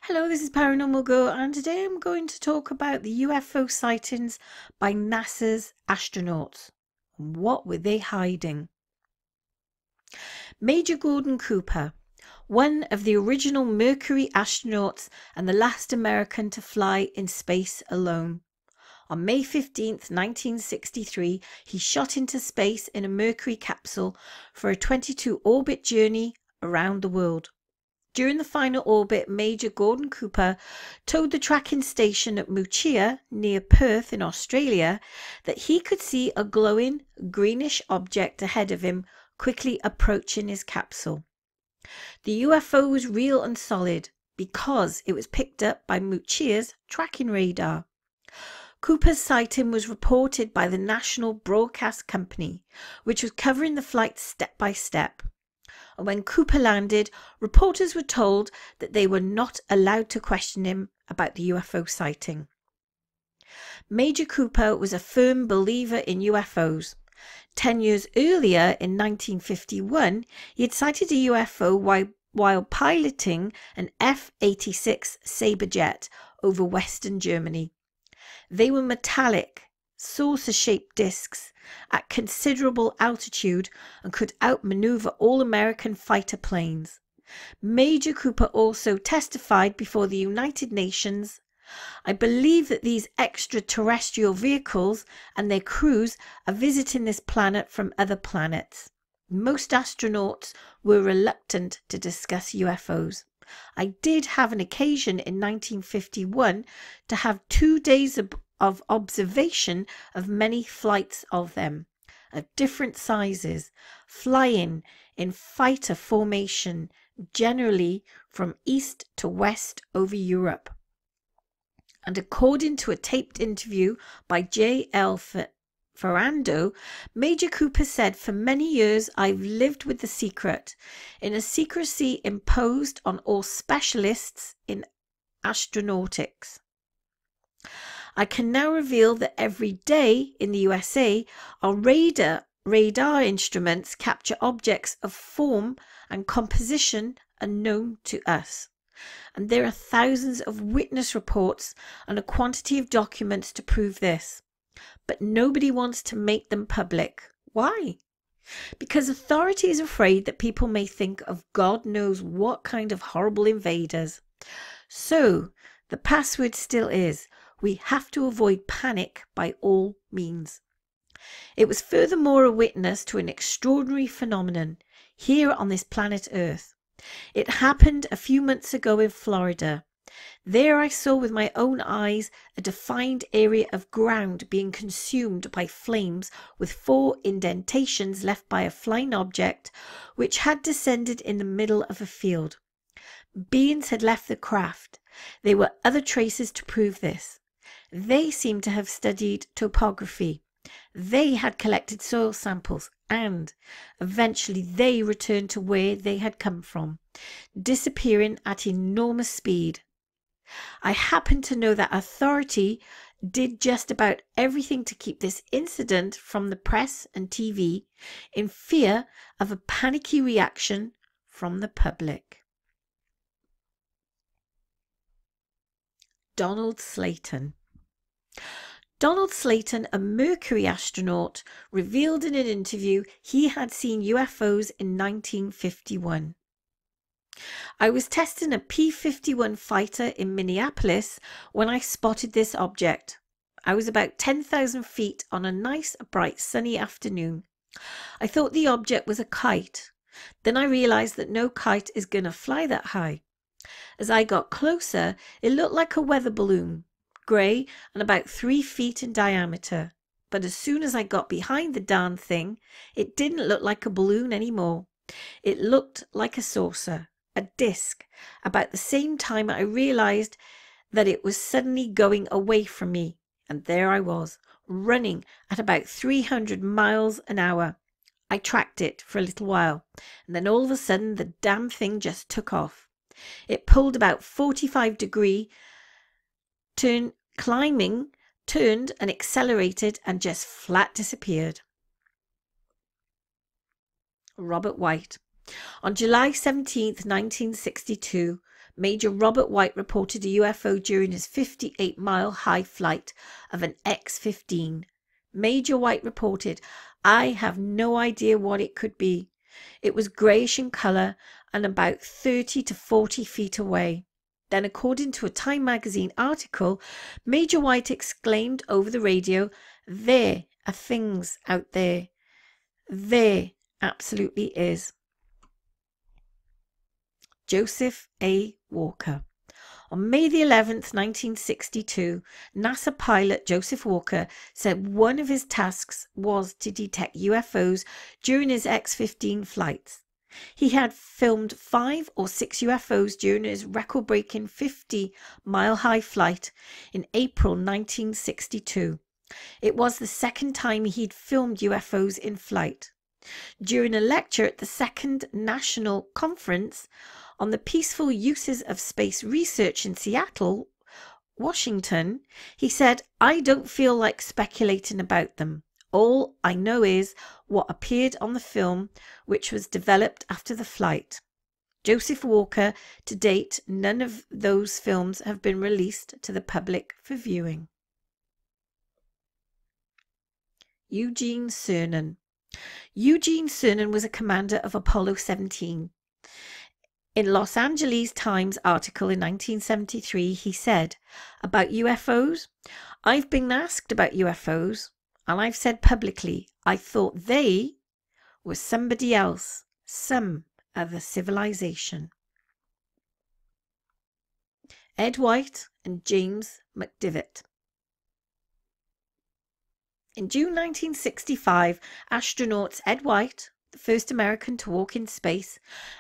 Hello, this is Paranormal Girl, and today I'm going to talk about the UFO sightings by NASA's astronauts. What were they hiding? Major Gordon Cooper, one of the original Mercury astronauts and the last American to fly in space alone. On May 15th, 1963, he shot into space in a Mercury capsule for a 22-orbit journey around the world. During the final orbit, Major Gordon Cooper told the tracking station at Moochea, near Perth in Australia, that he could see a glowing greenish object ahead of him quickly approaching his capsule. The UFO was real and solid because it was picked up by Moochea's tracking radar. Cooper's sighting was reported by the National Broadcast Company, which was covering the flight step by step. And when Cooper landed, reporters were told that they were not allowed to question him about the UFO sighting. Major Cooper was a firm believer in UFOs. 10 years earlier, in 1951, he had sighted a UFO while piloting an F-86 Sabre jet over Western Germany. They were metallic, saucer-shaped discs at considerable altitude and could outmaneuver all American fighter planes. Major Cooper also testified before the United Nations, "I believe that these extraterrestrial vehicles and their crews are visiting this planet from other planets." Most astronauts were reluctant to discuss UFOs. I did have an occasion in 1951 to have 2 days of observation of many flights of them, of different sizes, flying in fighter formation, generally from east to west over Europe. And according to a taped interview by J.L. Ferrando, Major Cooper said, "For many years I've lived with the secret, in a secrecy imposed on all specialists in astronautics. I can now reveal that every day in the USA, our radar instruments capture objects of form and composition unknown to us. And there are thousands of witness reports and a quantity of documents to prove this. But nobody wants to make them public. Why? Because authority is afraid that people may think of God knows what kind of horrible invaders. So the password still is, we have to avoid panic by all means." It was furthermore a witness to an extraordinary phenomenon here on this planet Earth. It happened a few months ago in Florida. There I saw with my own eyes a defined area of ground being consumed by flames, with 4 indentations left by a flying object which had descended in the middle of a field. Beings had left the craft. There were other traces to prove this. They seemed to have studied topography. They had collected soil samples, and eventually they returned to where they had come from, disappearing at enormous speed. I happen to know that authority did just about everything to keep this incident from the press and TV, in fear of a panicky reaction from the public. Donald Slayton. Donald Slayton, a Mercury astronaut, revealed in an interview he had seen UFOs in 1951. "I was testing a P-51 fighter in Minneapolis when I spotted this object. I was about 10,000 feet on a nice, bright, sunny afternoon. I thought the object was a kite. Then I realized that no kite is going to fly that high. As I got closer, it looked like a weather balloon, grey and about 3 feet in diameter. But as soon as I got behind the darn thing, it didn't look like a balloon anymore. It looked like a saucer, a disc. About the same time I realized that it was suddenly going away from me, and there I was, running at about 300 miles an hour. I tracked it for a little while, and then all of a sudden the damn thing just took off. It pulled about 45-degree, turned and accelerated and just flat disappeared." Robert White. On July 17th, 1962, Major Robert White reported a UFO during his 58-mile high flight of an X-15. Major White reported, "I have no idea what it could be. It was greyish in colour and about 30 to 40 feet away." Then, according to a Time magazine article, Major White exclaimed over the radio, "There are things out there. There absolutely is." Joseph A. Walker. On May the 11th, 1962, NASA pilot Joseph Walker said one of his tasks was to detect UFOs during his X-15 flights. He had filmed 5 or 6 UFOs during his record-breaking 50-mile high flight in April 1962. It was the second time he'd filmed UFOs in flight. During a lecture at the Second National Conference on the Peaceful Uses of Space Research in Seattle, Washington, he said, "I don't feel like speculating about them. All I know is what appeared on the film, which was developed after the flight." Joseph Walker, to date, none of those films have been released to the public for viewing. Eugene Cernan. Eugene Cernan was a commander of Apollo 17. In Los Angeles Times article in 1973, he said about UFOs, "I've been asked about UFOs, and I've said publicly I thought they were somebody else, some other civilization." Ed White and James McDivitt. In June 1965, astronauts Ed White, the first American to walk in space,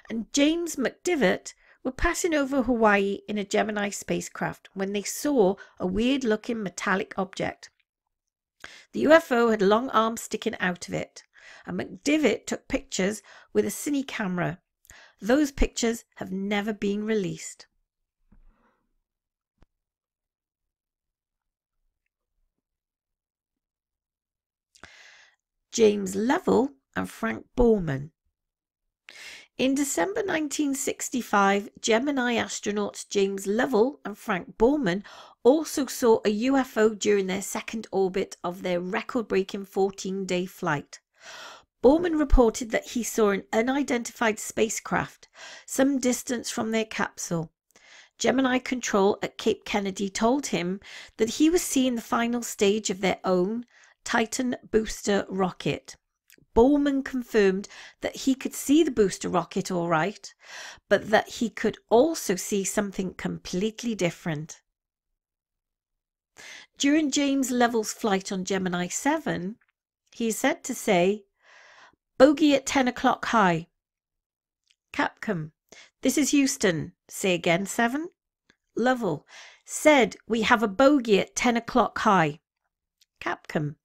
and James McDivitt were passing over Hawaii in a Gemini spacecraft when they saw a weird-looking metallic object. The UFO had long arms sticking out of it, and McDivitt took pictures with a cine camera. Those pictures have never been released. James Lovell and Frank Borman. In December 1965, Gemini astronauts James Lovell and Frank Borman also saw a UFO during their second orbit of their record-breaking 14-day flight. Borman reported that he saw an unidentified spacecraft some distance from their capsule. Gemini Control at Cape Kennedy told him that he was seeing the final stage of their own Titan booster rocket. Borman confirmed that he could see the booster rocket all right, but that he could also see something completely different. During James Lovell's flight on Gemini 7, he is said to say, "Bogey at 10 o'clock high." Capcom, "This is Houston. Say again, 7. Lovell, "Said we have a bogey at 10 o'clock high." Capcom,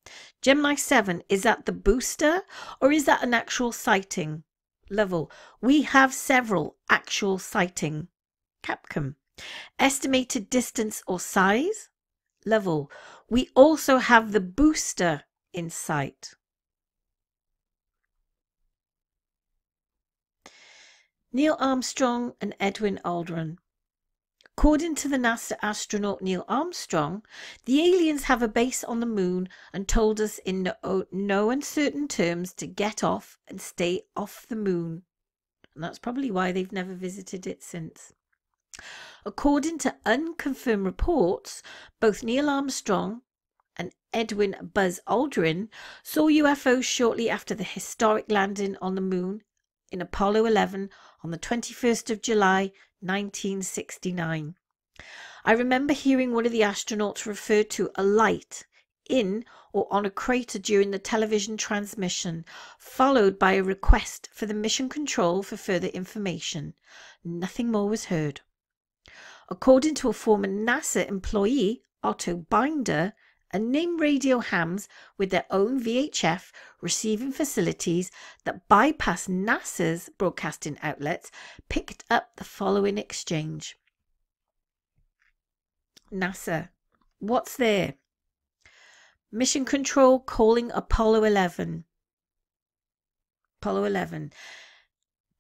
"Gemini 7, is that the booster or is that an actual sighting?" Lovell, "We have several actual sighting." Capcom, "Estimated distance or size?" Lovell, "We also have the booster in sight." Neil Armstrong and Edwin Aldrin. According to the NASA astronaut Neil Armstrong, the aliens have a base on the moon and told us in no uncertain terms to get off and stay off the moon. And that's probably why they've never visited it since. According to unconfirmed reports, both Neil Armstrong and Edwin Buzz Aldrin saw UFOs shortly after the historic landing on the moon in Apollo 11 on the 21st of July, 1969. I remember hearing one of the astronauts refer to a light in or on a crater during the television transmission, followed by a request for the mission control for further information. Nothing more was heard. According to a former NASA employee, Otto Binder, unnamed radio hams with their own VHF receiving facilities that bypass NASA's broadcasting outlets picked up the following exchange. NASA, "What's there?" Mission Control calling Apollo 11. Apollo 11.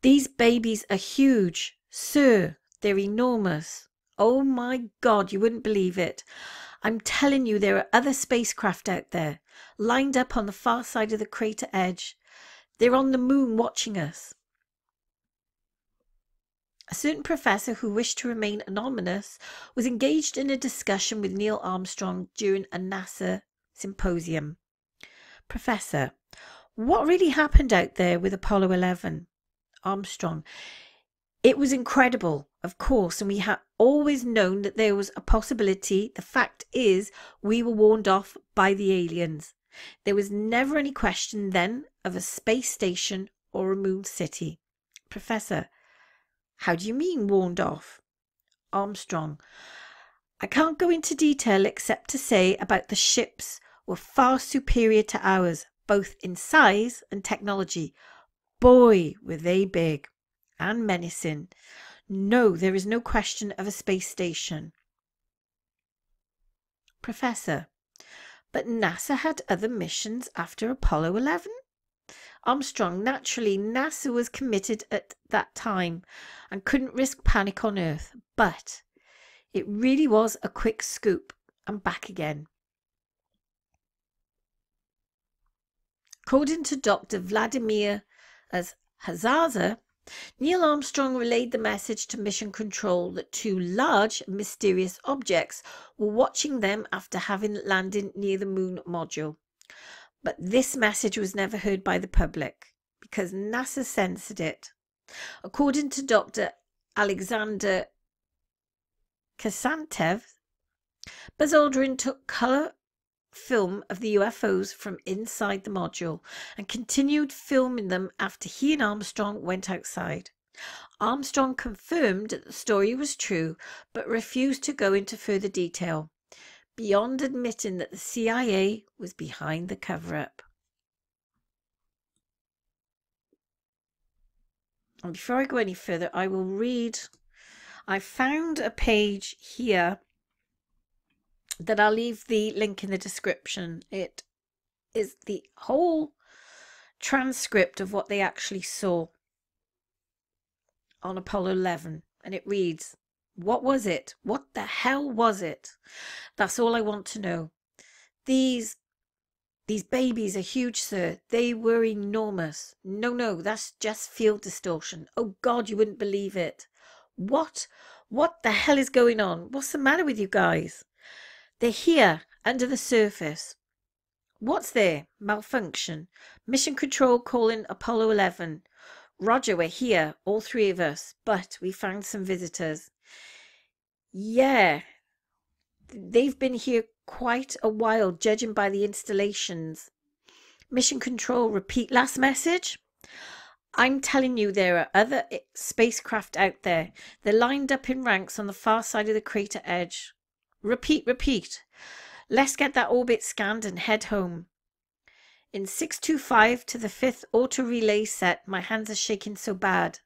These babies are huge, sir. They're enormous. Oh my God, you wouldn't believe it. I'm telling you, there are other spacecraft out there, lined up on the far side of the crater edge. They're on the moon watching us. A certain professor who wished to remain anonymous was engaged in a discussion with Neil Armstrong during a NASA symposium. Professor, what really happened out there with Apollo 11? Armstrong, it was incredible, of course, and we had always known that there was a possibility. The fact is, we were warned off by the aliens. There was never any question then of a space station or a moon city. Professor, how do you mean warned off? Armstrong, I can't go into detail except to say about the ships were far superior to ours, both in size and technology. Boy, were they big and menacing. No, there is no question of a space station. Professor, but NASA had other missions after Apollo 11? Armstrong, naturally, NASA was committed at that time and couldn't risk panic on Earth, but it really was a quick scoop and back again. According to Dr. Vladimir Hazaza, Neil Armstrong relayed the message to Mission Control that two large, mysterious objects were watching them after having landed near the moon module. But this message was never heard by the public because NASA censored it. According to Dr. Alexander Kasantev, Buzz Aldrin took colour film of the UFOs from inside the module and continued filming them after he and Armstrong went outside. Armstrong confirmed that the story was true but refused to go into further detail, beyond admitting that the CIA was behind the cover-up. And before I go any further, I will read. I found a page here that I'll leave the link in the description. It is the whole transcript of what they actually saw on Apollo 11. And it reads, what was it? What the hell was it? That's all I want to know. These babies are huge, sir. They were enormous. No, that's just field distortion. Oh God, you wouldn't believe it. What the hell is going on? What's the matter with you guys? They're here, under the surface. What's there? Malfunction. Mission Control calling Apollo 11. Roger, we're here, all three of us, but we found some visitors. Yeah, they've been here quite a while, judging by the installations. Mission Control, repeat last message. I'm telling you, there are other spacecraft out there. They're lined up in ranks on the far side of the crater edge. Repeat. Let's get that orbit scanned and head home. In 625 to the 5th auto relay set, my hands are shaking so bad.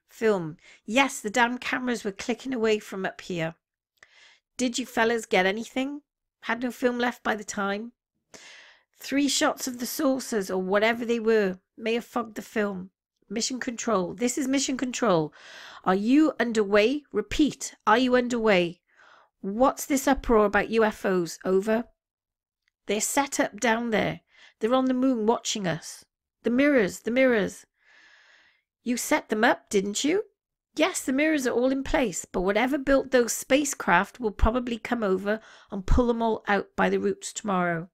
Film. Yes, the damn cameras were clicking away from up here. Did you fellas get anything? Had no film left by the time. 3 shots of the saucers or whatever they were may have fogged the film. Mission Control. This is Mission Control. Are you underway? Repeat. Are you underway? What's this uproar about UFOs? Over. They're set up down there. They're on the moon watching us. The mirrors. You set them up, didn't you? Yes, the mirrors are all in place, but whatever built those spacecraft will probably come over and pull them all out by the roots tomorrow.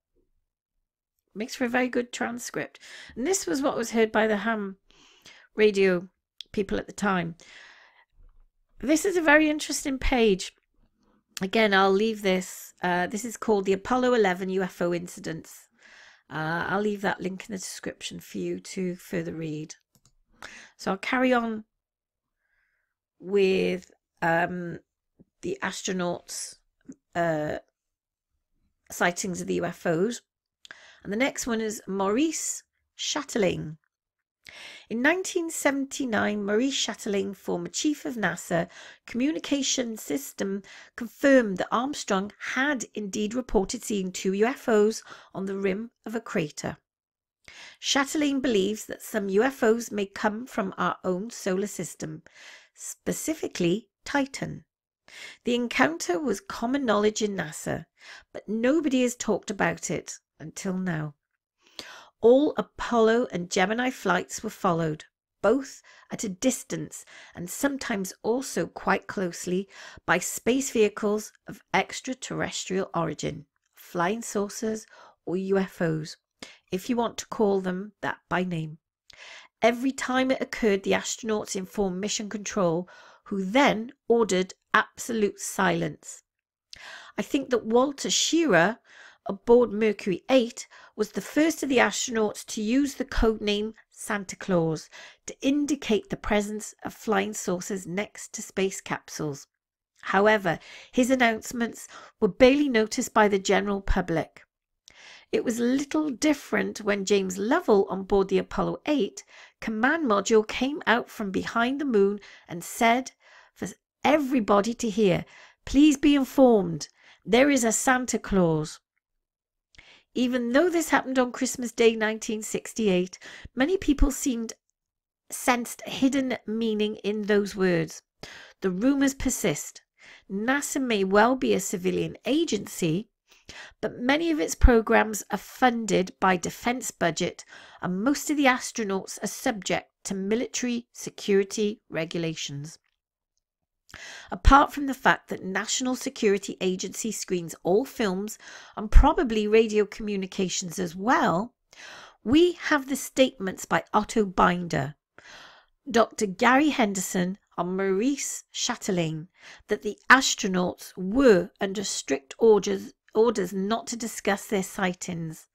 Makes for a very good transcript. And this was what was heard by the ham radio people at the time. This is a very interesting page. Again, I'll leave this. This is called the Apollo 11 UFO Incidents. I'll leave that link in the description for you to further read. So I'll carry on with the astronauts' sightings of the UFOs. And the next one is Maurice Shuttleworth. In 1979, Maurice Shuttleworth, former chief of NASA communication system, confirmed that Armstrong had indeed reported seeing 2 UFOs on the rim of a crater. Chatelain believes that some UFOs may come from our own solar system, specifically Titan. The encounter was common knowledge in NASA, but nobody has talked about it until now. All Apollo and Gemini flights were followed, both at a distance and sometimes also quite closely, by space vehicles of extraterrestrial origin, flying saucers or UFOs, if you want to call them that by name. Every time it occurred, the astronauts informed Mission Control, who then ordered absolute silence. I think that Walter Shearer, aboard Mercury 8, was the first of the astronauts to use the code name Santa Claus to indicate the presence of flying saucers next to space capsules. However, his announcements were barely noticed by the general public. It was a little different when James Lovell, on board the Apollo 8 command module, came out from behind the moon and said for everybody to hear, "Please be informed, there is a Santa Claus." Even though this happened on Christmas Day 1968, many people sensed hidden meaning in those words. The rumors persist. NASA may well be a civilian agency, but many of its programs are funded by defense budget, and most of the astronauts are subject to military security regulations. Apart from the fact that National Security Agency screens all films and probably radio communications as well, we have the statements by Otto Binder, Dr. Gary Henderson and Maurice Shuttleworth that the astronauts were under strict orders not to discuss their sightings,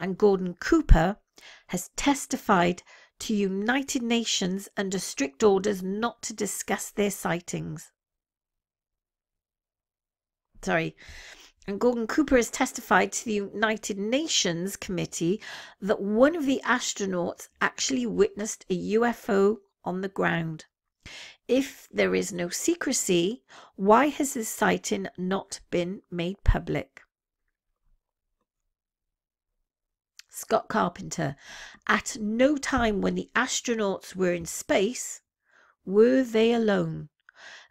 and Gordon Cooper has testified to United Nations under strict orders not to discuss their sightings. And Gordon Cooper has testified to the United Nations committee that one of the astronauts actually witnessed a UFO on the ground. If there is no secrecy, why has this sighting not been made public? Scott Carpenter, at no time when the astronauts were in space were they alone.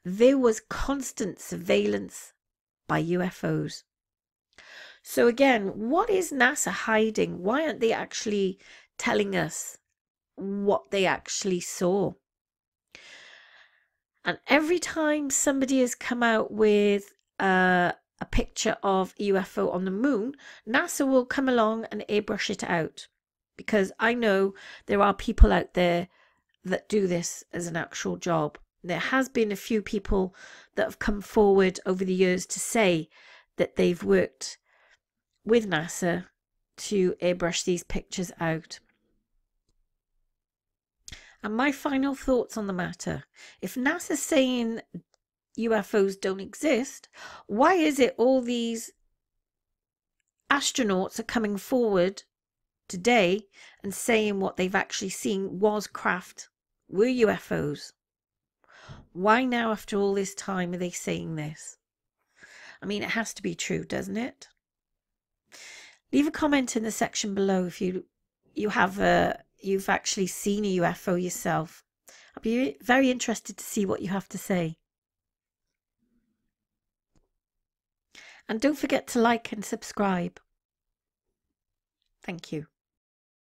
There was constant surveillance by UFOs. So again, what is NASA hiding? Why aren't they actually telling us what they actually saw? And every time somebody has come out with a picture of a UFO on the moon, NASA will come along and airbrush it out, because I know there are people out there that do this as an actual job. There has been a few people that have come forward over the years to say that they've worked with NASA to airbrush these pictures out. And my final thoughts on the matter: if NASA's saying UFOs don't exist, why is it all these astronauts are coming forward today and saying what they've actually seen was craft, were UFOs? Why now, after all this time, are they saying this? I mean, it has to be true, doesn't it? Leave a comment in the section below if you've actually seen a UFO yourself. I'll be very interested to see what you have to say. And don't forget to like and subscribe. Thank you.